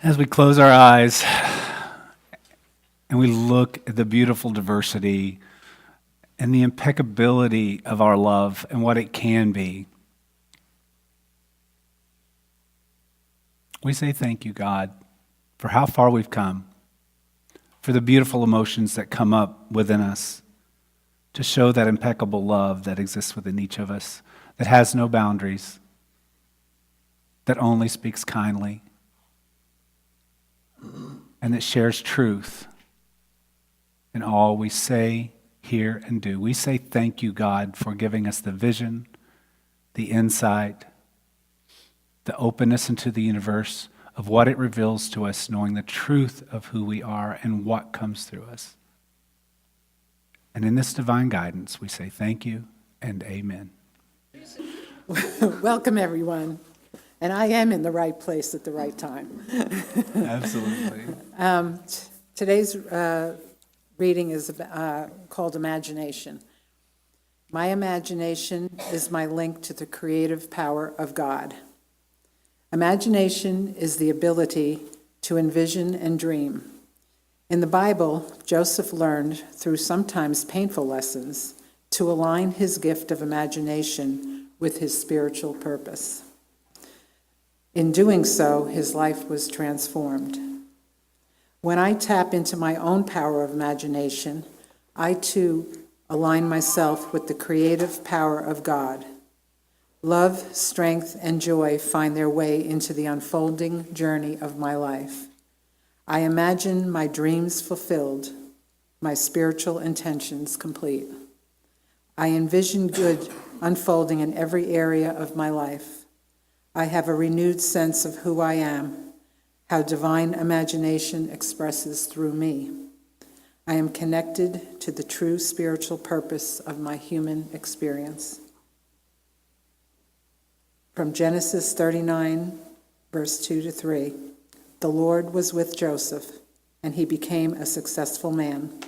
As we close our eyes and we look at the beautiful diversity and the impeccability of our love and what it can be, we say thank you, God, for how far we've come, for the beautiful emotions that come up within us to show that impeccable love that exists within each of us, that has no boundaries, that only speaks kindly, and that shares truth in all we say, hear, and do. We say thank you, God, for giving us the vision, the insight, the openness into the universe of what it reveals to us, knowing the truth of who we are and what comes through us. And in this divine guidance, we say thank you and amen. Welcome, everyone. And I am in the right place at the right time. Absolutely. Today's reading is called Imagination. My imagination is my link to the creative power of God. Imagination is the ability to envision and dream. In the Bible, Joseph learned, through sometimes painful lessons, to align his gift of imagination with his spiritual purpose. In doing so, his life was transformed. When I tap into my own power of imagination, I too align myself with the creative power of God. Love, strength, and joy find their way into the unfolding journey of my life. I imagine my dreams fulfilled, my spiritual intentions complete. I envision good unfolding in every area of my life. I have a renewed sense of who I am, how divine imagination expresses through me. I am connected to the true spiritual purpose of my human experience. From Genesis 39, verse 2 to 3, the Lord was with Joseph, and he became a successful man.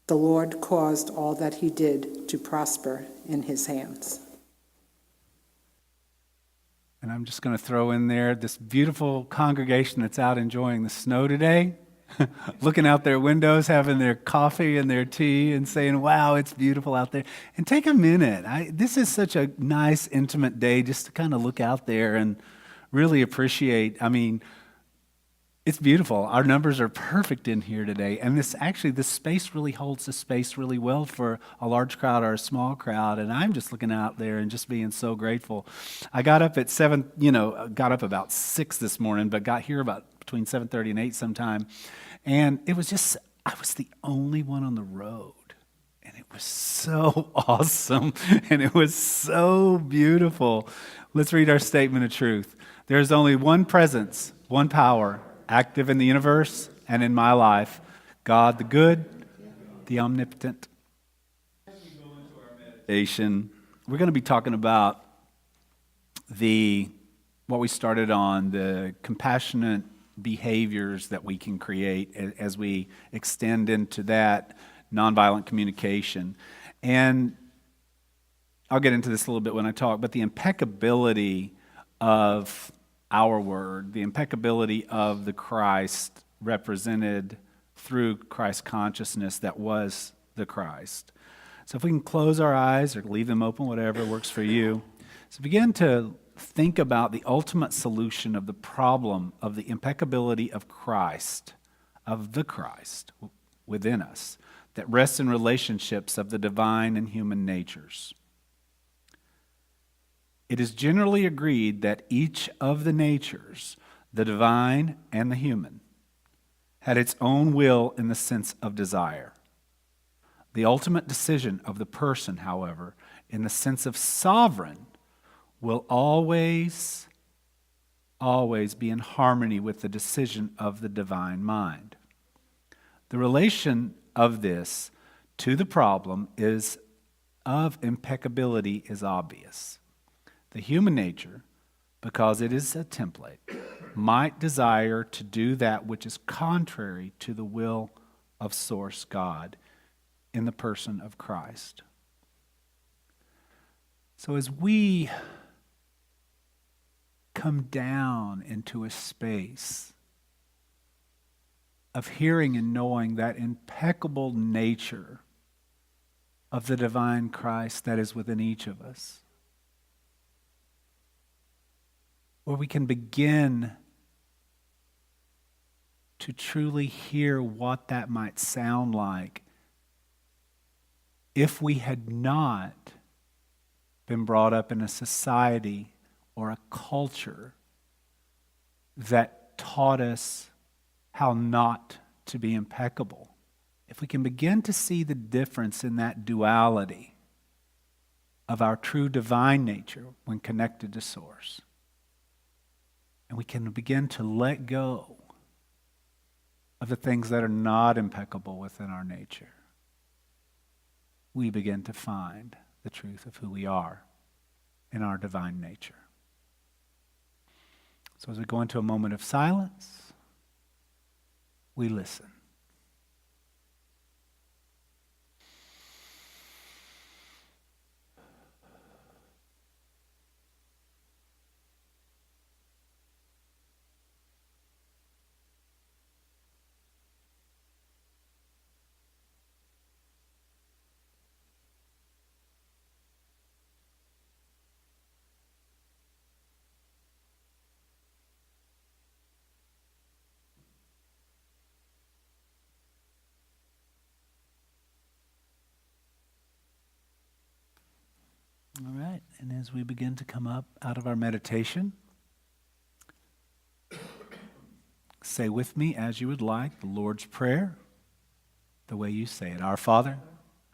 The Lord caused all that he did to prosper in his hands. And I'm just going to throw in there this beautiful congregation that's out enjoying the snow today, looking out their windows, having their coffee and their tea and saying, wow, it's beautiful out there. And take a minute. This is such a nice, intimate day just to kind of look out there and really appreciate. It's beautiful. Our numbers are perfect in here today. And this space really holds the space really well for a large crowd or a small crowd. And I'm just looking out there and just being so grateful. I got up at 7, got up about 6 this morning, but got here about between 7:30 and 8 sometime. And I was the only one on the road. And it was so awesome. And it was so beautiful. Let's read our statement of truth. There's only one presence, one power, active in the universe and in my life, God the good, the omnipotent. As we go into our meditation, we're going to be talking about what we started on, the compassionate behaviors that we can create as we extend into that nonviolent communication. And I'll get into this a little bit when I talk, but the impeccability of our word, the impeccability of the Christ represented through Christ consciousness that was the Christ. So if we can close our eyes or leave them open, whatever works for you. So begin to think about the ultimate solution of the problem of the impeccability of Christ, of the Christ within us, that rests in relationships of the divine and human natures. It is generally agreed that each of the natures, the divine and the human, had its own will in the sense of desire. The ultimate decision of the person, however, in the sense of sovereign, will always be in harmony with the decision of the divine mind. The relation of this to the problem of impeccability is obvious. The human nature, because it is a template, might desire to do that which is contrary to the will of Source God in the person of Christ. So as we come down into a space of hearing and knowing that impeccable nature of the divine Christ that is within each of us. Where we can begin to truly hear what that might sound like if we had not been brought up in a society or a culture that taught us how not to be impeccable. If we can begin to see the difference in that duality of our true divine nature when connected to Source, and we can begin to let go of the things that are not impeccable within our nature, we begin to find the truth of who we are in our divine nature. So as we go into a moment of silence, we listen. All right, and as we begin to come up out of our meditation, say with me as you would like the Lord's Prayer, the way you say it. Our Father,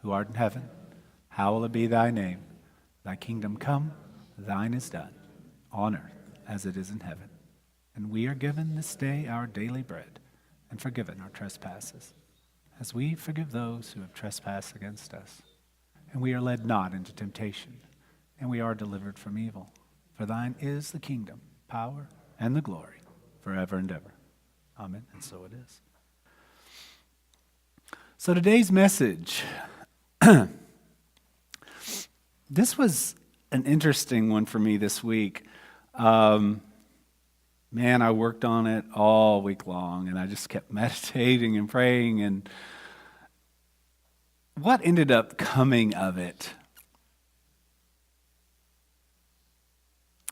who art in heaven, hallowed be thy name. Thy kingdom come, thine is done, on earth as it is in heaven. And we are given this day our daily bread, and forgiven our trespasses, as we forgive those who have trespassed against us. And we are led not into temptation, and we are delivered from evil. For thine is the kingdom, power, and the glory, forever and ever. Amen. And so it is. So today's message, this was an interesting one for me this week. Man, I worked on it all week long, and I just kept meditating and praying, and what ended up coming of it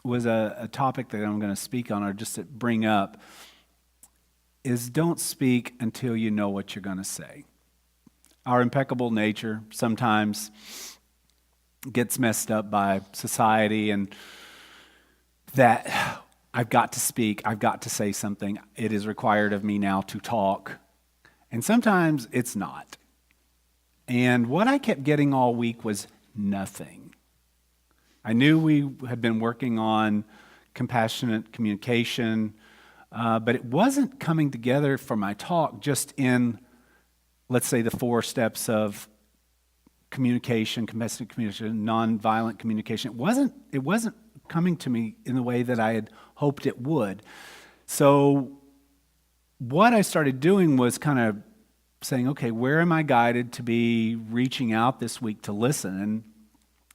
was a topic that I'm going to speak on, or just to bring up, is don't speak until you know what you're going to say. Our impeccable nature sometimes gets messed up by society, and that I've got to speak, I've got to say something, it is required of me now to talk. And sometimes it's not. And what I kept getting all week was nothing. I knew we had been working on compassionate communication, but it wasn't coming together for my talk just in, let's say, the 4 steps of communication, compassionate communication, nonviolent communication. It wasn't coming to me in the way that I had hoped it would. So what I started doing was kind of saying, okay, where am I guided to be reaching out this week to listen? And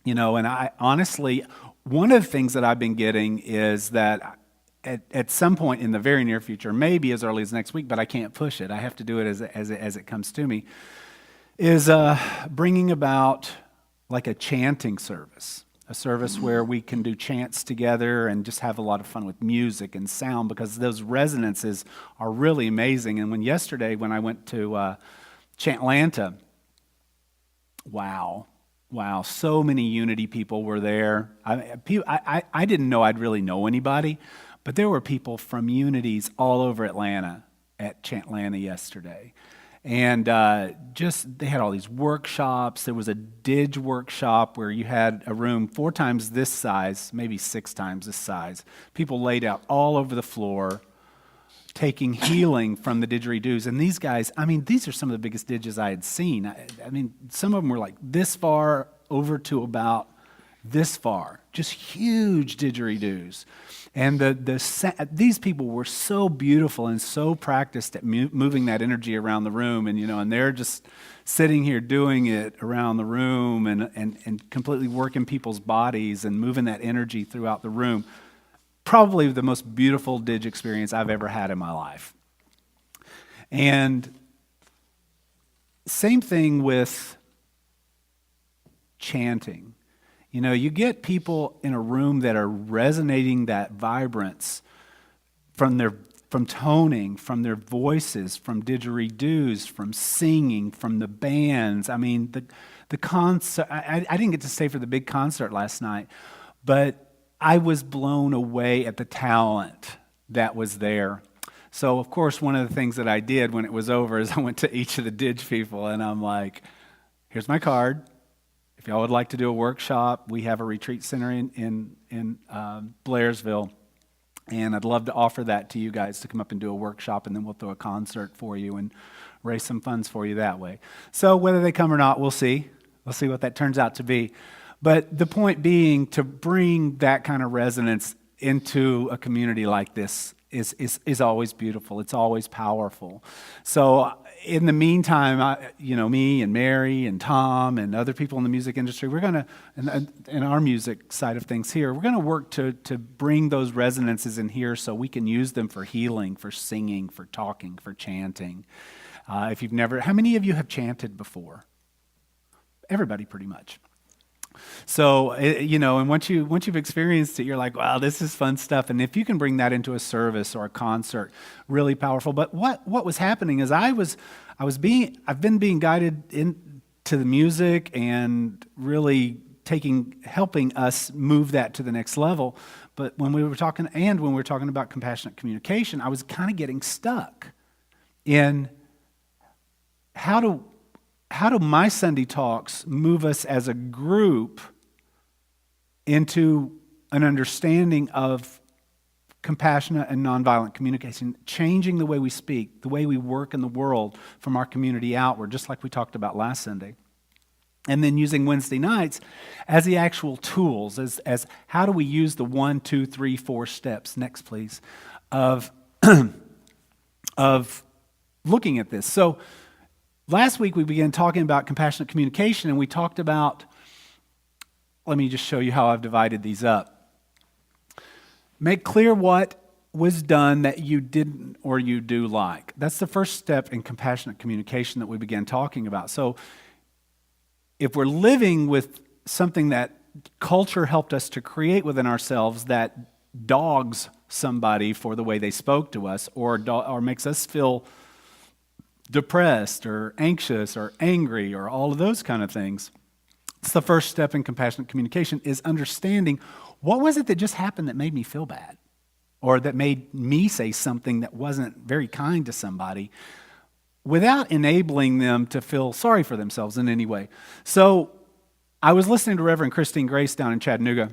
and I honestly, one of the things that I've been getting is that at some point in the very near future, maybe as early as next week, but I can't push it. I have to do it as it comes to me, is bringing about like a chanting service, a service where we can do chants together and just have a lot of fun with music and sound, because those resonances are really amazing. And yesterday when I went to Chantlanta, wow, so many Unity people were there. I didn't know I'd really know anybody, but there were people from Unities all over Atlanta at Chantlanta yesterday. And they had all these workshops. There was a Dig workshop where you had a room 4 times this size, maybe 6 times this size. People laid out all over the floor, taking healing from the didgeridoos. And these guys, these are some of the biggest didges I had seen. Some of them were like this far over to about this far, just huge didgeridoos. And these people were so beautiful and so practiced at moving that energy around the room, and they're just sitting here doing it around the room and completely working people's bodies and moving that energy throughout the room. Probably the most beautiful Dig experience I've ever had in my life. And same thing with chanting. You know, you get people in a room that are resonating that vibrance from toning, from their voices, from didgeridoos, from singing, from the bands. I mean, the concert, I didn't get to stay for the big concert last night, but I was blown away at the talent that was there. So, of course, one of the things that I did when it was over is I went to each of the Didge people and I'm like, here's my card. If y'all would like to do a workshop, we have a retreat center in Blairsville, and I'd love to offer that to you guys to come up and do a workshop, and then we'll throw a concert for you and raise some funds for you that way. So whether they come or not, we'll see. We'll see what that turns out to be. But the point being, to bring that kind of resonance into a community like this is always beautiful. It's always powerful. So in the meantime, me and Mary and Tom and other people in the music industry, we're going to, in our music side of things here, we're going to work to bring those resonances in here so we can use them for healing, for singing, for talking, for chanting. If you've never, how many of you have chanted before? Everybody, pretty much. So, and once you've experienced it, you're like, wow, this is fun stuff. And if you can bring that into a service or a concert, really powerful. But what was happening is I've been being guided into the music and really helping us move that to the next level. But when we were talking about compassionate communication, I was kind of getting stuck in how do my Sunday talks move us as a group into an understanding of compassionate and nonviolent communication, changing the way we speak, the way we work in the world from our community outward, just like we talked about last Sunday. And then using Wednesday nights as the actual tools, as how do we use the 1, 2, 3, 4 steps, next please, of looking at this. So last week we began talking about compassionate communication, and we talked about, let me just show you how I've divided these up. Make clear what was done that you didn't or you do like. That's the first step in compassionate communication that we began talking about. So if we're living with something that culture helped us to create within ourselves that dogs somebody for the way they spoke to us or makes us feel depressed or anxious or angry or all of those kind of things. It's the first step in compassionate communication is understanding what was it that just happened that made me feel bad or that made me say something that wasn't very kind to somebody without enabling them to feel sorry for themselves in any way. So I was listening to Reverend Christine Grace down in Chattanooga.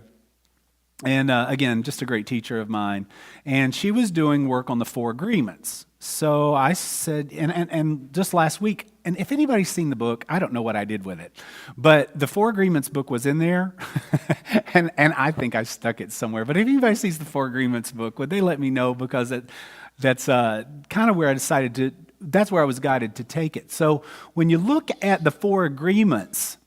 And again, just a great teacher of mine. And she was doing work on the 4 agreements. So I said, and just last week, and if anybody's seen the book, I don't know what I did with it, but the 4 Agreements book was in there, and I think I stuck it somewhere. But if anybody sees the 4 Agreements book, would they let me know? Because that's kind of where I decided that's where I was guided to take it. So when you look at the 4 Agreements,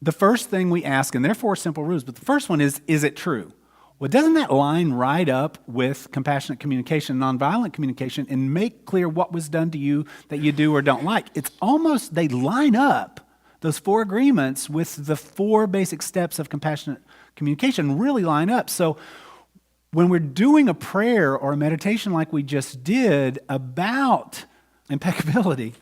the first thing we ask, and there are 4 simple rules, but the first one is it true? Well, doesn't that line right up with compassionate communication, nonviolent communication, and make clear what was done to you that you do or don't like? It's almost, they line up, those 4 agreements, with the 4 basic steps of compassionate communication really line up. So when we're doing a prayer or a meditation like we just did about impeccability,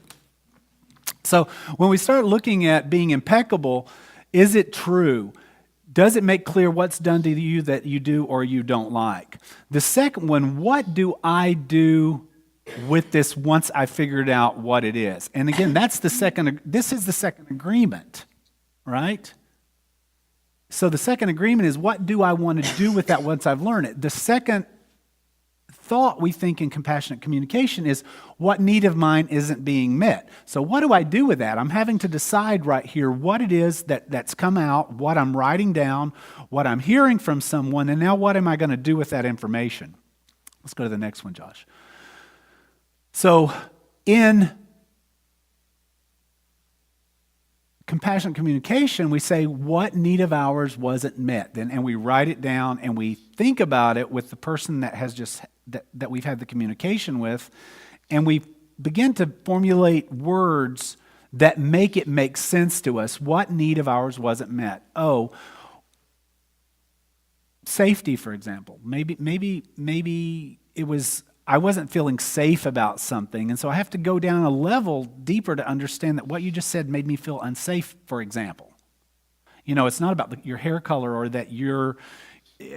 so when we start looking at being impeccable, is it true? Does it make clear what's done to you that you do or you don't like? The second one, what do I do with this once I figured out what it is? And again, this is the second agreement, right? So the second agreement is, what do I want to do with that once I've learned it? The second thought we think in compassionate communication is, what need of mine isn't being met? So what do I do with that? I'm having to decide right here what it is that's come out, what I'm writing down, what I'm hearing from someone, and now what am I going to do with that information? Let's go to the next one, Josh. So in compassionate communication, we say, what need of ours wasn't met? And we write it down and we think about it with the person that has that we've had the communication with, and we begin to formulate words that make it make sense to us. What need of ours wasn't met? Oh, safety, for example. Maybe it was I wasn't feeling safe about something, and so I have to go down a level deeper to understand that what you just said made me feel unsafe, for example. It's not about your hair color or that you're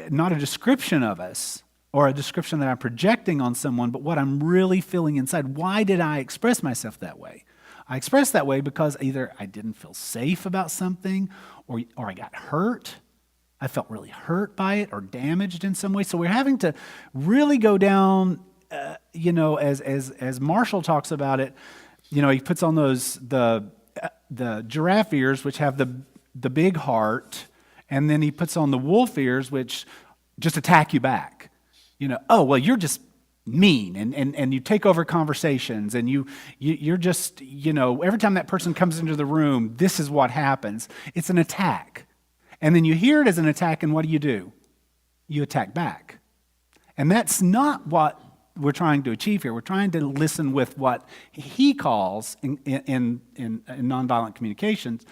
not a description of us or a description that I'm projecting on someone, but what I'm really feeling inside. Why did I express myself that way? I expressed that way because either I didn't feel safe about something or I got hurt. I felt really hurt by it or damaged in some way. So we're having to really go down, as Marshall talks about it, he puts on the giraffe ears, which have the big heart, and then he puts on the wolf ears, which just attack you back. Oh, well, you're just mean, and you take over conversations, and you're just, every time that person comes into the room, this is what happens. It's an attack. And then you hear it as an attack, and what do? You attack back. And that's not what we're trying to achieve here. We're trying to listen with what he calls, in nonviolent communications,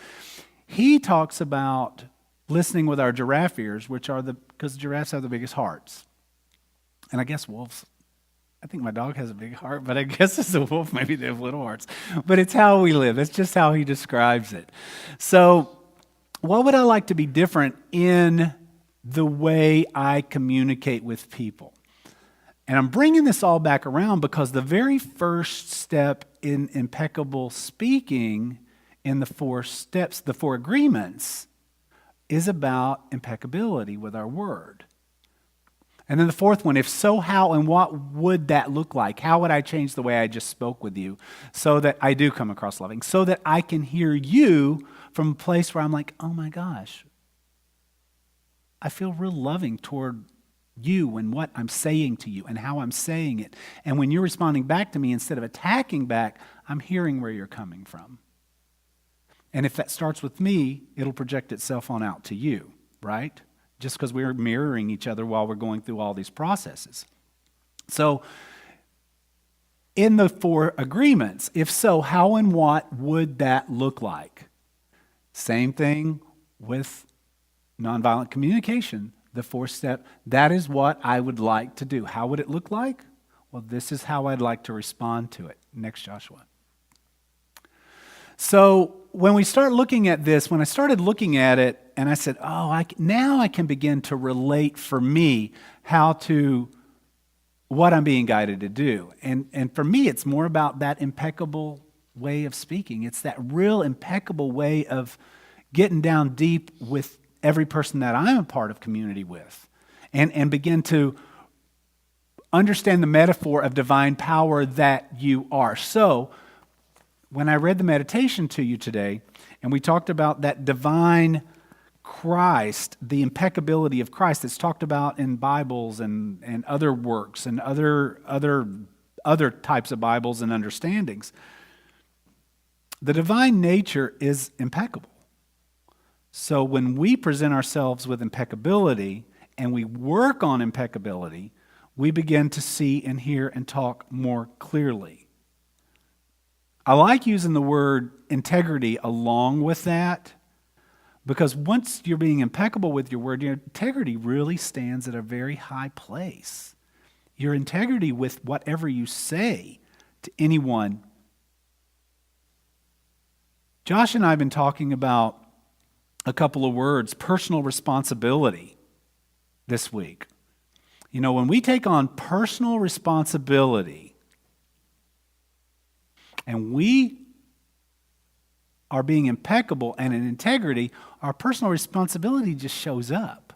he talks about listening with our giraffe ears, because giraffes have the biggest hearts. And I guess wolves, I think my dog has a big heart, but I guess as a wolf, maybe they have little hearts. But it's how we live. It's just how he describes it. So what would I like to be different in the way I communicate with people? And I'm bringing this all back around because the very first step in impeccable speaking in the 4 steps, the 4 agreements, is about impeccability with our word. And then the 4th one, if so, how and what would that look like? How would I change the way I just spoke with you so that I do come across loving, so that I can hear you from a place where I'm like, oh my gosh, I feel real loving toward you and what I'm saying to you and how I'm saying it. And when you're responding back to me, instead of attacking back, I'm hearing where you're coming from. And if that starts with me, it'll project itself on out to you, right? Just because we're mirroring each other while we're going through all these processes. So, in the 4 agreements, if so, how and what would that look like? Same thing with nonviolent communication, the 4th step. That is what I would like to do. How would it look like? Well, this is how I'd like to respond to it. Next, Joshua. So when we start looking at this, when I started looking at it, and I said, now I can begin to relate for me what I'm being guided to do. And for me, it's more about that impeccable way of speaking. It's that real impeccable way of getting down deep with every person that I'm a part of community with, and begin to understand the metaphor of divine power that you are. So, when I read the meditation to you today, and we talked about that divine Christ, the impeccability of Christ that's talked about in Bibles and other works and other types of Bibles and understandings, the divine nature is impeccable. So when we present ourselves with impeccability and we work on impeccability, we begin to see and hear and talk more clearly. I like using the word integrity along with that, because once you're being impeccable with your word, your integrity really stands at a very high place. Your integrity with whatever you say to anyone. Josh and I have been talking about a couple of words, personal responsibility, this week. When we take on personal responsibility, and we are being impeccable and in integrity, our personal responsibility just shows up.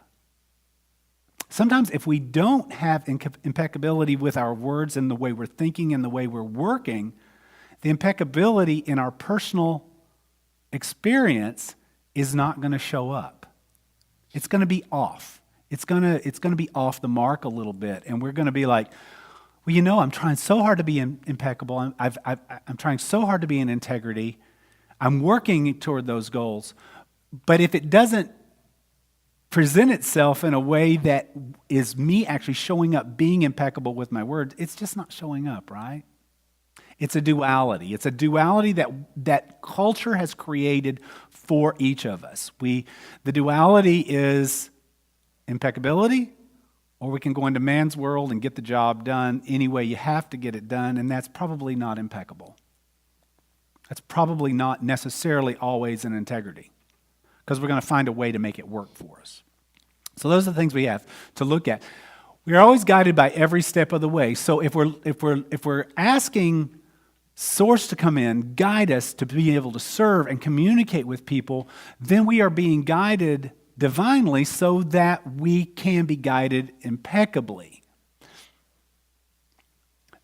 Sometimes if we don't have impeccability with our words and the way we're thinking and the way we're working, the impeccability in our personal experience is not going to show up. It's going to be off. It's going to be off the mark a little bit, and we're going to be like, well, I'm trying so hard to be impeccable. I'm trying so hard to be in integrity. I'm working toward those goals. But if it doesn't present itself in a way that is me actually showing up, being impeccable with my words, it's just not showing up, right? It's a duality. It's a duality that culture has created for each of us. The duality is impeccability, or we can go into man's world and get the job done any way you have to get it done, and that's probably not impeccable. That's probably not necessarily always in integrity, because we're going to find a way to make it work for us. So those are the things we have to look at. We are always guided by every step of the way. So if we're asking Source to come in, guide us to be able to serve and communicate with people, then we are being guided divinely so that we can be guided impeccably.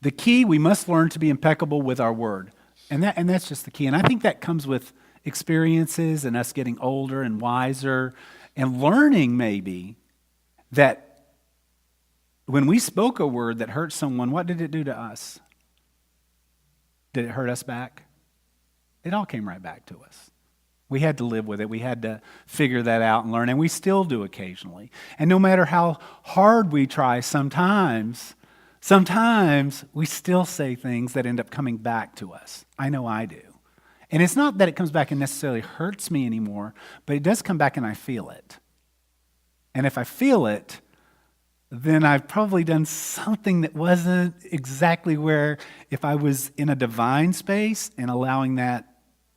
The key, we must learn to be impeccable with our word. And that's just the key. And I think that comes with experiences and us getting older and wiser and learning maybe that when we spoke a word that hurt someone, what did it do to us? Did it hurt us back? It all came right back to us. We had to live with it. We had to figure that out and learn, and we still do occasionally. And no matter how hard we try, sometimes we still say things that end up coming back to us. I know I do. And it's not that it comes back and necessarily hurts me anymore, but it does come back and I feel it. And if I feel it, then I've probably done something that wasn't exactly where, if I was in a divine space and allowing that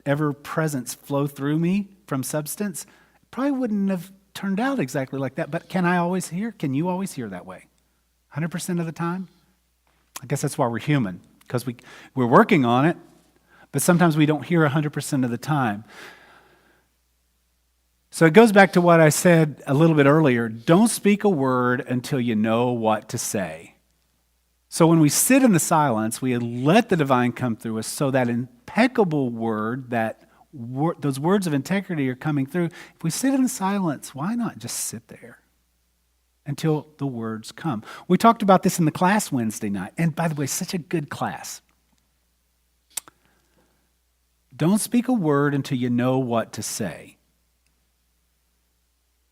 ever-presence flow through me from substance, it probably wouldn't have turned out exactly like that. But can you always hear that way? 100% of the time? I guess that's why we're human, because we're working on it, but sometimes we don't hear 100% of the time. So it goes back to what I said a little bit earlier. Don't speak a word until you know what to say. So when we sit in the silence, we let the divine come through us so that impeccable word, those words of integrity are coming through. If we sit in the silence, why not just sit there until the words come? We talked about this in the class Wednesday night. And by the way, such a good class. Don't speak a word until you know what to say.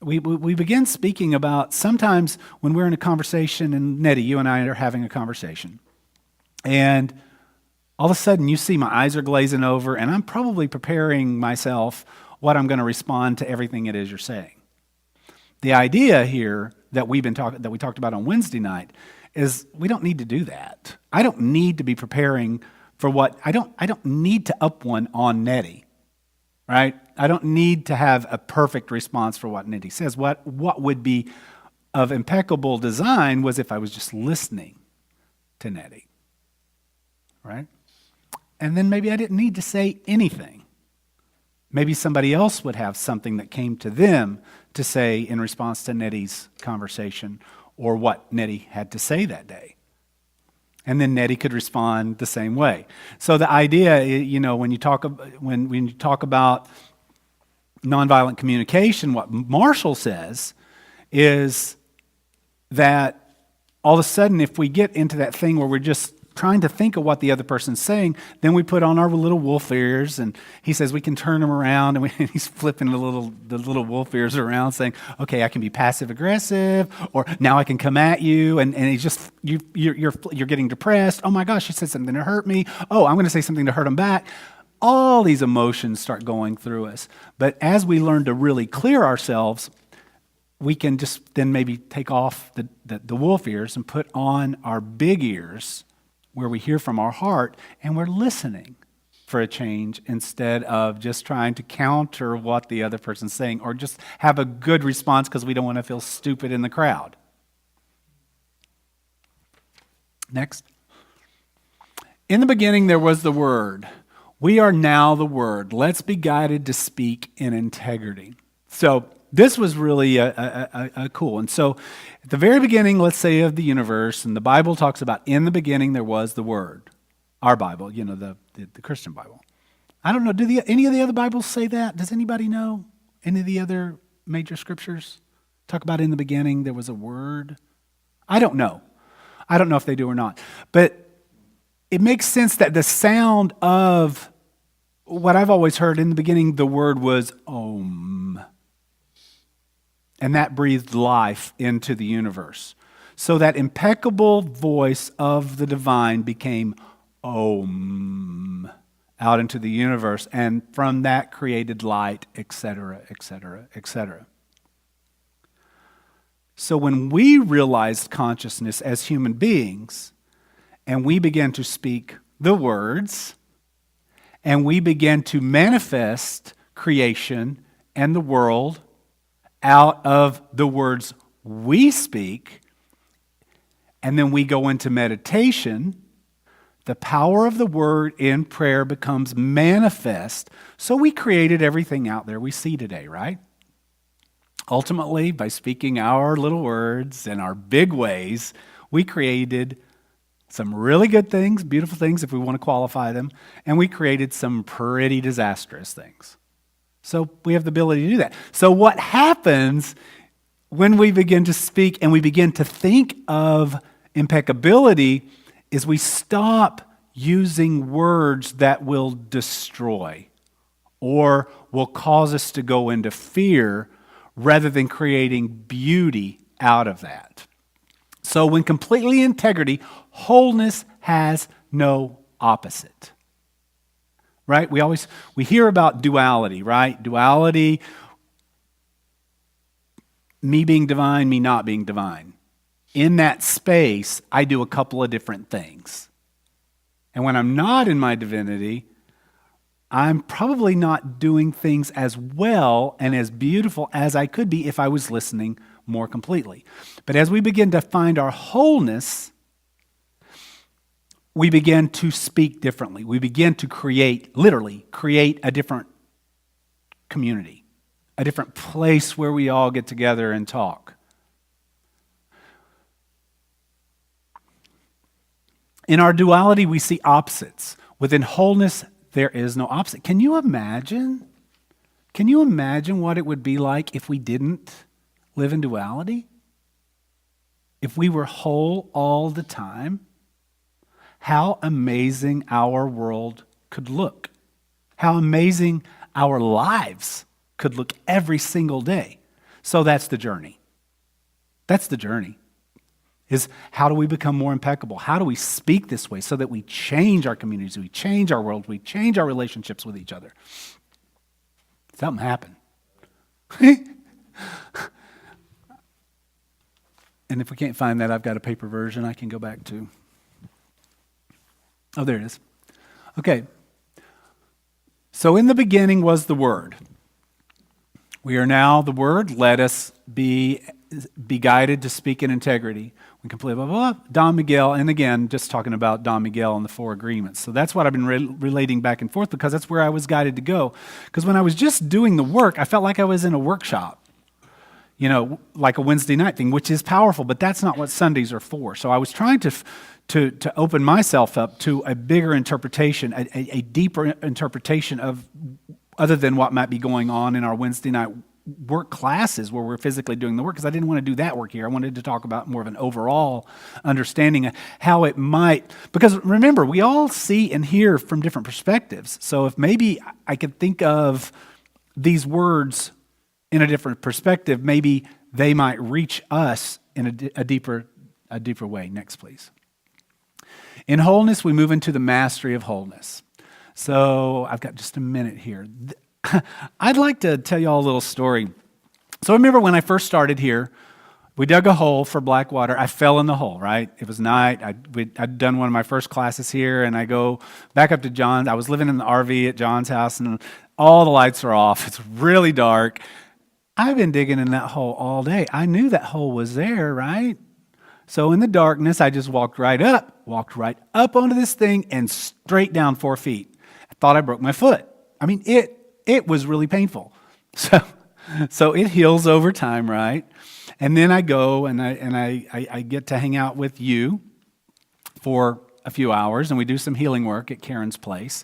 We begin speaking about sometimes when we're in a conversation, and Nettie, you and I are having a conversation, and all of a sudden you see my eyes are glazing over, and I'm probably preparing myself what I'm going to respond to everything it is you're saying. The idea here that we talked about on Wednesday night is we don't need to do that. I don't need to be preparing for I don't need to up one on Nettie. Right? I don't need to have a perfect response for what Nettie says. What would be of impeccable design was if I was just listening to Nettie. Right? And then maybe I didn't need to say anything. Maybe somebody else would have something that came to them to say in response to Nettie's conversation or what Nettie had to say that day. And then Nettie could respond the same way. So the idea, when you talk about nonviolent communication, what Marshall says is that all of a sudden, if we get into that thing where we're just trying to think of what the other person's saying, then we put on our little wolf ears, and he says we can turn them around, and he's flipping the little wolf ears around, saying, "Okay, I can be passive aggressive, or now I can come at you," and he's just you're getting depressed. Oh my gosh, he said something to hurt me. Oh, I'm going to say something to hurt him back. All these emotions start going through us, but as we learn to really clear ourselves, we can just then maybe take off the wolf ears and put on our big ears, where we hear from our heart, and we're listening for a change instead of just trying to counter what the other person's saying or just have a good response because we don't want to feel stupid in the crowd. Next. In the beginning there was the Word. We are now the Word. Let's be guided to speak in integrity. So this was really a cool. And so at the very beginning, let's say, of the universe, and the Bible talks about in the beginning there was the Word. Our Bible, the Christian Bible. I don't know, do any of the other Bibles say that? Does anybody know? Any of the other major scriptures talk about in the beginning there was a Word? I don't know. I don't know if they do or not. But it makes sense that the sound of what I've always heard in the beginning, the Word was Om. And that breathed life into the universe. So that impeccable voice of the divine became Om out into the universe, and from that created light, etc., etc., etc. So when we realized consciousness as human beings, and we began to speak the words, and we began to manifest creation and the world out of the words we speak, and then we go into meditation, the power of the word in prayer becomes manifest. So we created everything out there we see today, right? Ultimately, by speaking our little words in our big ways, we created some really good things, beautiful things if we want to qualify them, and we created some pretty disastrous things. So we have the ability to do that. So what happens when we begin to speak and we begin to think of impeccability is we stop using words that will destroy or will cause us to go into fear rather than creating beauty out of that. So when completely integrity, wholeness has no opposite. Right? We hear about duality, right? Duality, me being divine, me not being divine. In that space, I do a couple of different things. And when I'm not in my divinity, I'm probably not doing things as well and as beautiful as I could be if I was listening more completely. But as we begin to find our wholeness, we begin to speak differently. We begin to literally create a different community, a different place where we all get together and talk. In our duality, we see opposites. Within wholeness, there is no opposite. Can you imagine? Can you imagine what it would be like if we didn't live in duality? If we were whole all the time? How amazing our world could look. How amazing our lives could look every single day. So that's the journey. That's the journey. Is how do we become more impeccable? How do we speak this way so that we change our communities, we change our world, we change our relationships with each other? Something happened. And if we can't find that, I've got a paper version I can go back to. Oh, there it is. Okay. So in the beginning was the Word. We are now the Word. Let us be guided to speak in integrity. We can play blah, blah, blah. Don Miguel, and again, just talking about Don Miguel and the four agreements. So that's what I've been relating back and forth because that's where I was guided to go. Because when I was just doing the work, I felt like I was in a workshop. You know, like a Wednesday night thing, which is powerful, but that's not what Sundays are for. So I was trying to open myself up to a bigger interpretation, a deeper interpretation of other than what might be going on in our Wednesday night work classes where we're physically doing the work, because I didn't want to do that work here. I wanted to talk about more of an overall understanding of how it might, because remember, we all see and hear from different perspectives. So if maybe I could think of these words in a different perspective, maybe they might reach us in a deeper way. Next, please. In wholeness, we move into the mastery of wholeness. So I've got just a minute here. I'd like to tell you all a little story. So I remember when I first started here, we dug a hole for black water. I fell in the hole, right? It was night. I'd done one of my first classes here, and I go back up to John's. I was living in the RV at John's house, and all the lights are off. It's really dark. I've been digging in that hole all day. I knew that hole was there, right? So in the darkness, I just walked right up onto this thing and straight down 4 feet. I thought I broke my foot. I mean, it was really painful. So it heals over time, right? And then I go and I get to hang out with you for a few hours, and we do some healing work at Karen's place.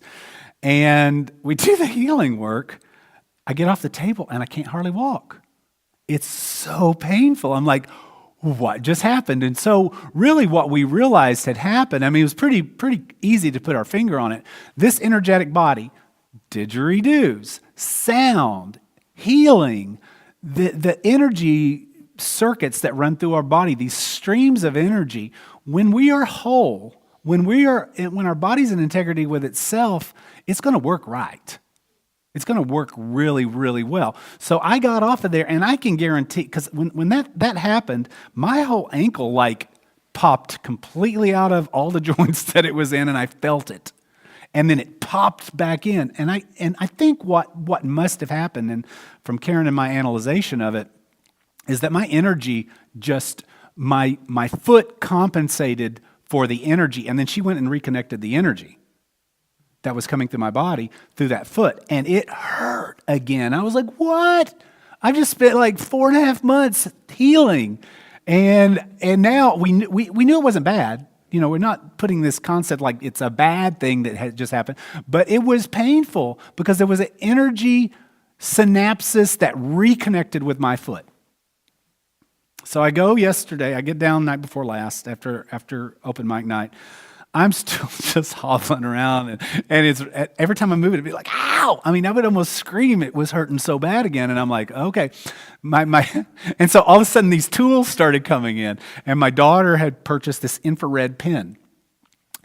And we do the healing work. I get off the table and I can't hardly walk. It's so painful. I'm like, what just happened? And so really what we realized had happened, I mean, it was pretty easy to put our finger on it. This energetic body, didgeridoos, sound, healing, the energy circuits that run through our body, these streams of energy, when we are whole, when our body's in integrity with itself, it's going to work right. It's going to work really, really well. So I got off of there, and I can guarantee, because when that happened, my whole ankle like popped completely out of all the joints that it was in, and I felt it. And then it popped back in. And I think what must have happened, and from Karen and my analyzation of it, is that my energy just, my foot compensated for the energy, and then she went and reconnected the energy that was coming through my body through that foot, and it hurt again. I was like, what? I just spent like 4.5 months healing, and now we knew it wasn't bad. You know, we're not putting this concept like it's a bad thing that had just happened, but it was painful because there was an energy synapses that reconnected with my foot. So I go yesterday, I get down night before last after open mic night. I'm still just hobbling around, and it's every time I move it, it'd be like, ow! I mean, I would almost scream. It was hurting so bad again, and I'm like, okay, and so all of a sudden these tools started coming in, and my daughter had purchased this infrared pen.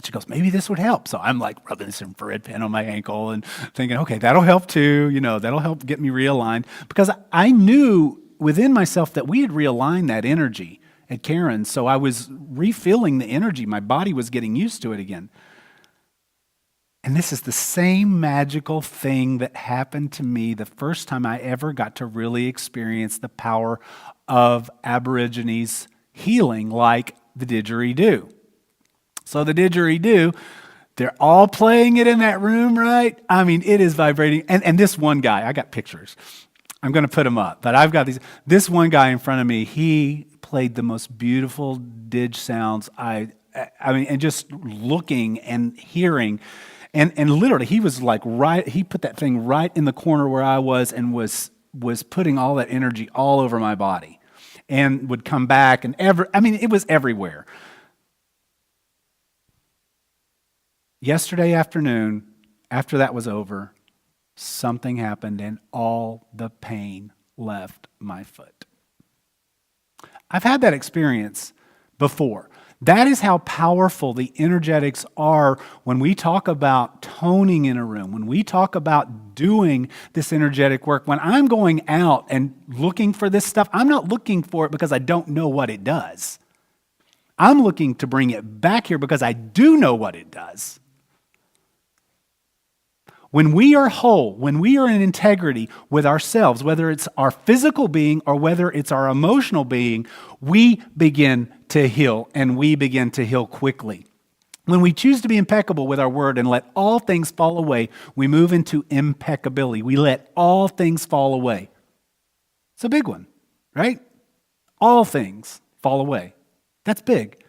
She goes, maybe this would help. So I'm like rubbing this infrared pen on my ankle and thinking, okay, that'll help too. You know, that'll help get me realigned, because I knew within myself that we had realigned that energy at Karen, so I was refilling the energy. My body was getting used to it again. And this is the same magical thing that happened to me the first time I ever got to really experience the power of Aborigines healing like the didgeridoo. So the didgeridoo, they're all playing it in that room, right? I mean, it is vibrating. And this one guy, I got pictures. I'm going to put them up, but I've got these. This one guy in front of me, he played the most beautiful didge sounds. I mean, and just looking and hearing, and literally, he was like he put that thing right in the corner where I was, and was putting all that energy all over my body, and would come back, and it was everywhere. Yesterday afternoon, after that was over, something happened and all the pain left my foot. I've had that experience before. That is how powerful the energetics are when we talk about toning in a room, when we talk about doing this energetic work. When I'm going out and looking for this stuff, I'm not looking for it because I don't know what it does. I'm looking to bring it back here because I do know what it does. When we are whole, when we are in integrity with ourselves, whether it's our physical being or whether it's our emotional being, we begin to heal, and we begin to heal quickly. When we choose to be impeccable with our word and let all things fall away, we move into impeccability. We let all things fall away. It's a big one, right? All things fall away. That's big.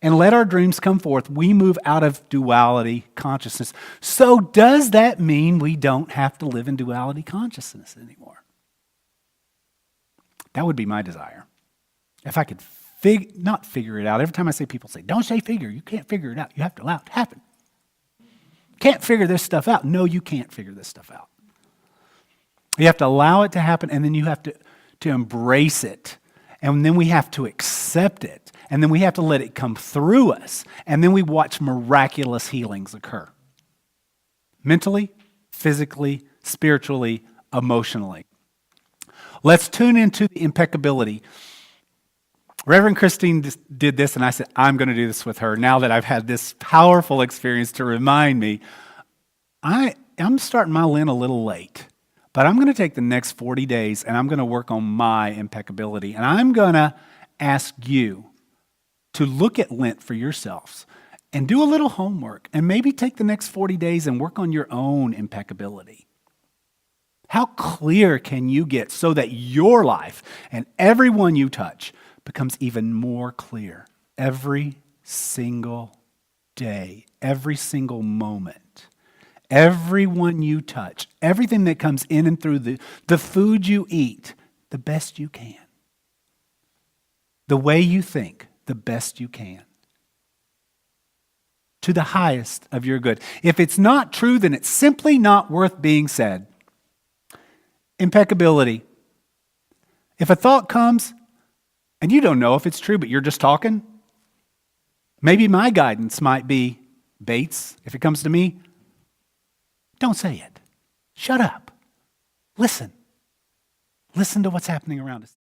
And let our dreams come forth. We move out of duality consciousness. So does that mean we don't have to live in duality consciousness anymore? That would be my desire. If I could not figure it out. Every time I say, people say, don't say figure. You can't figure it out. You have to allow it to happen. Can't figure this stuff out. No, you can't figure this stuff out. You have to allow it to happen, and then you have to embrace it. And then we have to accept it. And then we have to let it come through us. And then we watch miraculous healings occur. Mentally, physically, spiritually, emotionally. Let's tune into the impeccability. Reverend Christine did this, and I said, I'm going to do this with her now that I've had this powerful experience to remind me. I'm starting my Lent a little late, but I'm going to take the next 40 days, and I'm going to work on my impeccability. And I'm going to ask you to look at Lent for yourselves and do a little homework, and maybe take the next 40 days and work on your own impeccability. How clear can you get so that your life and everyone you touch becomes even more clear every single day, every single moment? Everyone you touch, everything that comes in and through the food you eat, the best you can. The way you think, the best you can. To the highest of your good. If it's not true, then it's simply not worth being said. Impeccability. If a thought comes and you don't know if it's true, but you're just talking, Maybe my guidance might be, Bates, if it comes to me, don't say it. Shut up. Listen. Listen to what's happening around us.